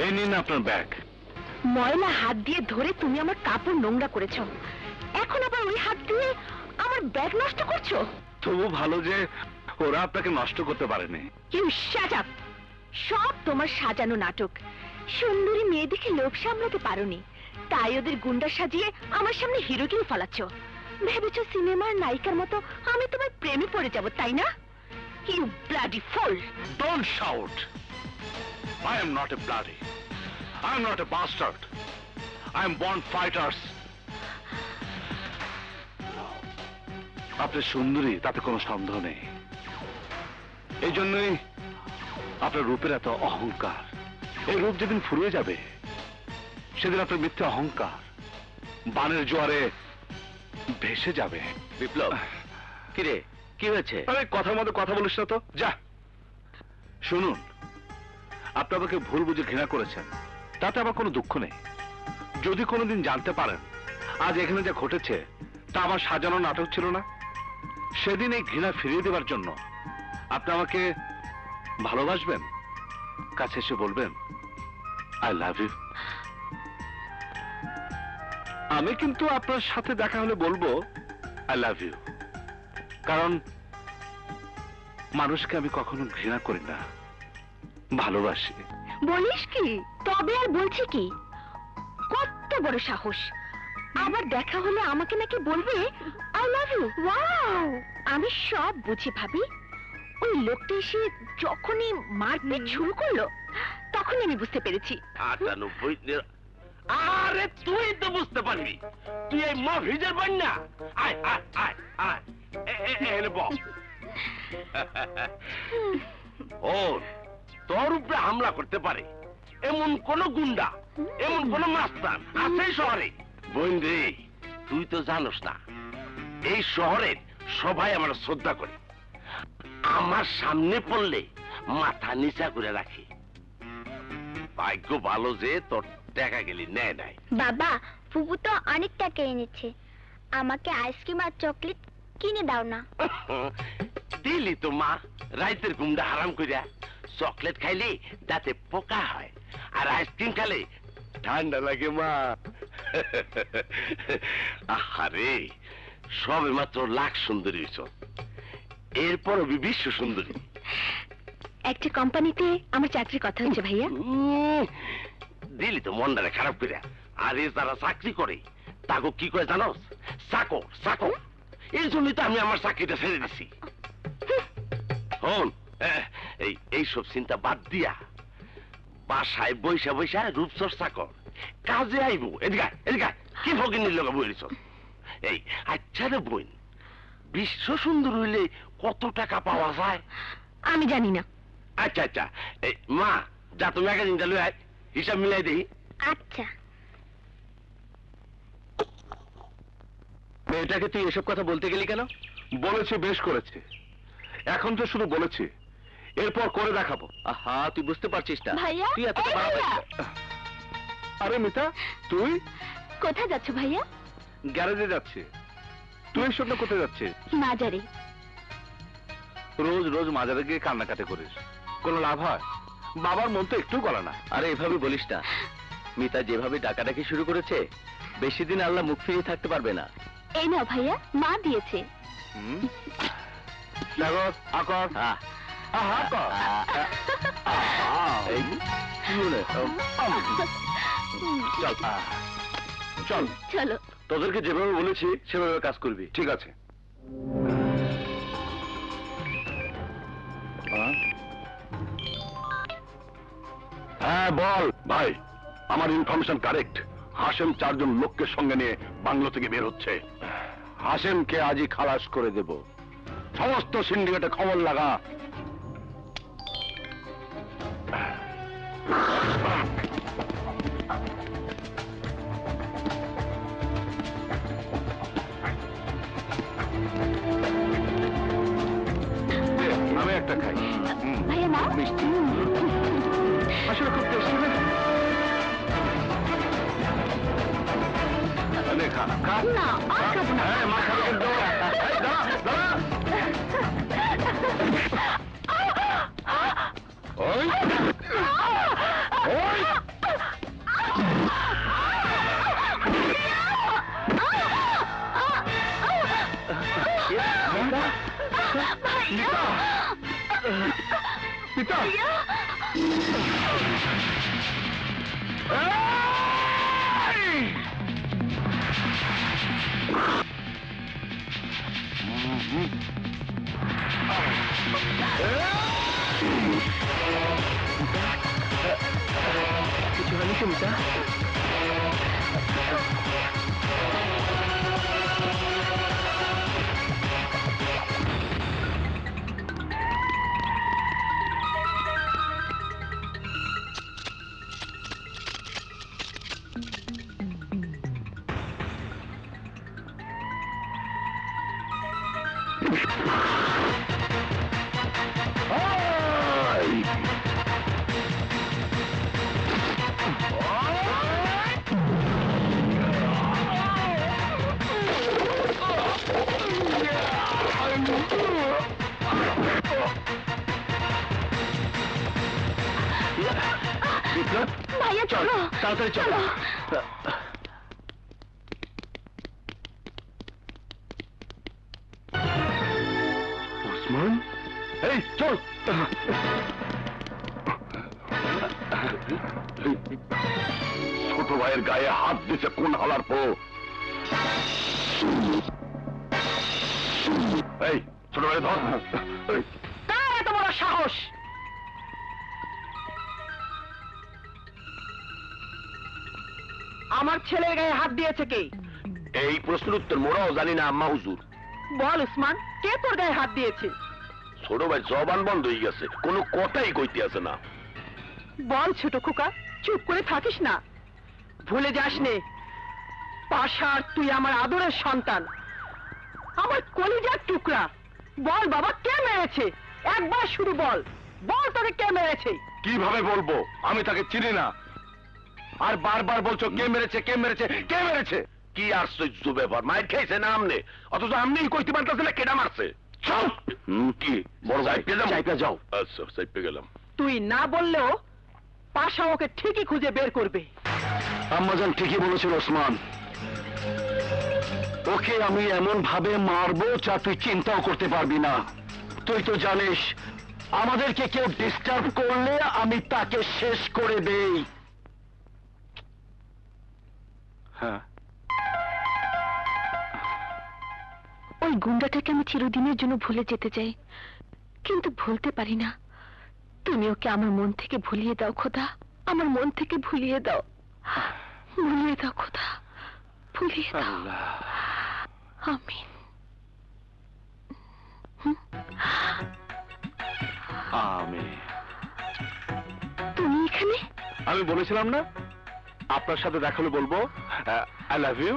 এই নিন আপনার ব্যাগ। ময়লা হাত দিয়ে ধরে তুমি আমার কাপড় নোংরা করেছো, এখন আবার ওই হাত দিয়ে আমার ব্যাগ নষ্ট করছো। তবু ভালো যে ওরা আপনাকে নষ্ট করতে পারেনি। You shut up! সব তোমার সাজানো নাটক। সুন্দরী মেয়ে দেখে লোভ সামলাতে পারোনি, তাই ওদের গুন্ডা সাজিয়ে আমার সামনে হিরোগিরি ফলাচ্ছো। ভেবেছো সিনেমার নায়িকার মতো আমি তোমার প্রেমে পড়ে যাব, তাই না? You bloody fool! Don't shout. I am not a bloody. I am not a bastard. I am born fighters. আপনি সুন্দরী, তাতে কোনো সন্দেহ নেই। এই জন্যই আপনার রূপের এত অহংকার। এই রূপ যেদিন ফুরিয়ে যাবে সেদিন আপনার মিথ্যে অহংকার বানের জোয়ারে ভেসে যাবে। বিপ্লব, কিরে কি হয়েছে? আরে কথার মধ্যে কথা বলিস না তো, যা। শুনুন, আপনি আমাকে ভুল বুঝে ঘৃণা করেছেন, তাতে আমার কোনো দুঃখ নেই। যদি কোনোদিন জানতে পারেন আজ এখানে যা ঘটেছে তা আমার সাজানো নাটক ছিল না, সেদিন এই ঘৃণা ফিরিয়ে দেওয়ার জন্য আপনি আমাকে ভালোবাসবেন, কাছে এসে বলবেন আই লাভ ইউ। আমি কিন্তু আপনার সাথে দেখা হলে বলবো আই লাভ ইউ, কারণ মানুষকে আমি কখনো ঘৃণা করি না, ভালোবাসি। বলিস কি? তবে আর বলছি কি? কত বড় সাহস! আবার দেখা হলে আমাকে নাকি বলবে আই লাভ ইউ। ওয়াও! আমি সব বুঝি ভাবি। ওই লোকটা এসে যখনই মারপিট শুরু করলো তখনই আমি বুঝতে পেরেছি। 98। আরে তুই তো বুঝতে পারবি, তুই এই মফিজের বন্যা। আয় আয় আয় আয়, এনে বল। ও তোর উপরে হামলা করতে পারে এমন কোন গুন্ডা, এমন কোন মাস্তান আছে শহরে? বোন রে, তুই তো জানোস না এই শহরের সবাই আমার শ্রদ্ধা করে, আমার সামনে পড়লে মাথা নিচা করে রাখে। ভাগ্য ভালো যে তোর টাকা গেলি নেয় নাই। বাবা, ফুপু তো অনেক টাকা এনেছে, আমাকে আইসক্রিম আর চকলেট কিনে দাও না। দিলি তো মা, রাইতের ঘুমটা হারাম কইরা। চকলেট খাইলে দাঁতে পোকা হয়, আর আইসক্রিম খাইলে ঠান্ডা লাগে মা। আরে সবে মাত্র লাখ সুন্দরী হইছ, এরপর বিশ্ব সুন্দরী। একটা কোম্পানিতে আমার চাকরির কথা হচ্ছে ভাইয়া। দিলি তো মনটারে খারাপ কইরা। আরে যারা চাকরি করে তাকে কি করে জানোস? চাকর চাকর। এই জন্যই তো আমি আমার চাকরিটা ছেড়ে দিছি। হন, এইসব চিন্তা বাদ দিয়া বাসায় বৈশা বৈশা রূপচর্চা কর, কাজে আইব। এদিকে এদিকে, কি ফকিনির লগে বইছ? এই আচ্ছা রে বোন, বিশ্ব সুন্দর হইলে কত টাকা পাওয়া যায়? আমি জানি না। আচ্ছা আচ্ছা, এই মা যা, তুমি ম্যাগাজিনটা লই আয়, হিসাব মিলাই দেই। আচ্ছা। মেয়েটাকে তুই এসব কথা বলতে গেলি কেন? বলেছে, বেশ করেছে। এখন তো শুধু বলেছে, এরপর করে দেখাবো। আহা, তুই বুঝতে পারছিস না ভাইয়া, তুই এতটা এই ভাইয়া। আরে মিতা, তুই কোথায় যাচ্ছ ভাইয়া? গ্যারেজে যাচ্ছে। তুই এসব না কোথায় যাচ্ছে? মাজারে। রোজ রোজ মাজারে গিয়ে কান্নাকাটি করিস, কোনো লাভ হয়? বাবার মন তো একটু গলা না। আরে এভাবে বলিস না, মিতা যেভাবে ডাকাডাকি শুরু করেছে বেশি দিন আল্লাহ মুখ ফিরিয়ে থাকতে পারবে না। এই নাও ভাইয়া, মা দিয়েছে। দেখো, আকর। হ্যাঁ, আকর। এই কি হলো? চল চল, চলো। তোদেরকে যেভাবে বলেছি সেভাবে কাজ করবি, ঠিক আছে? হ্যাঁ বল ভাই, আমার ইনফরমেশন কারেক্ট। হাশেম 4 জন লোককে সঙ্গে নিয়ে বাংলো থেকে বের হচ্ছে। হাশেমকে আজই খালাস করে দেব। সমস্ত সিন্ডিকেটে খবর লাগা। আমি একটা খাই। ভাইয়া নাও। মিষ্টি আসলে খুব টেস্টি না? খা খা না, আর খাবো না। হ্যাঁ, মা খাবে কিন্তু। এই, দাঁড়া দাঁড়া। ওই ওই সীতা এই! কিছু হয়নি সুমিতা? বিপ্লব, ভাইয়া চলো, তাড়াতাড়ি চলো। ওসমান, এই চল। ছোট ভাইয়ের গায়ে হাত দিছে কোন হালার পো? এই ছোট ভাই ধর। কার এত বড় সাহস? আমার ছেলের গায়ে হাত দিয়েছে কে? এই প্রশ্নের উত্তর মোরাও জানি না আম্মা হুজুর। বল উসমান, কে তোর গায়ে হাত দিয়েছে? ছোট ভাই জবান বন্ধ হয়ে গেছে, কোনো কথাই কইতে আছে না। বল ছোট খোকা, চুপ করে থাকিস না। ভুলে যাস নে, পাশার তুই আমার আদরের সন্তান, আমার কলিজার টুকরা। বল বাবা, কে মেরেছে? একবার শুধু বল, বল তোকে কে মেরেছে? কিভাবে বলবো? আমি তাকে চিনি না। আর বারবার বলছো কে মেরেছে, কে মেরেছে, কে মেরেছে? কি আশ্চর্য ব্যাপার, মাইর খাইছে না আমনে, অথচ আমনেই কইতে পারতেছে না কেডা মারছে। চল। কি বড় ভাই চাইপে যাও। আচ্ছা চাইপে গেলাম। তুই না বললেও পাশা ওকে ঠিকই খুঁজে বের করবে। আম্মাজান ঠিকই বলেছিল ওসমান, ওকে আমি এমন ভাবে মারবো যা তুই চিন্তাও করতে পারবি না। তুই তো জানিস আমাদেরকে কেউ ডিস্টার্ব করলে আমি তাকে শেষ করে দেই। হ্যাঁ, ওই গুন্ডাটাকে আমি চিরদিনের জন্য ভুলে যেতে চাই, কিন্তু ভুলতে পারি না। তুমি ওকে আমার মন থেকে ভুলিয়ে দাও খোদা, আমার মন থেকে ভুলিয়ে দাও, ভুলিয়ে দাও খোদা, ভুলিয়ে দাও। আমিন। আমিন। তুমি এখানে? আমি বলেছিলাম না আপনার সাথে দেখা হলে বলবো আই লাভ ইউ।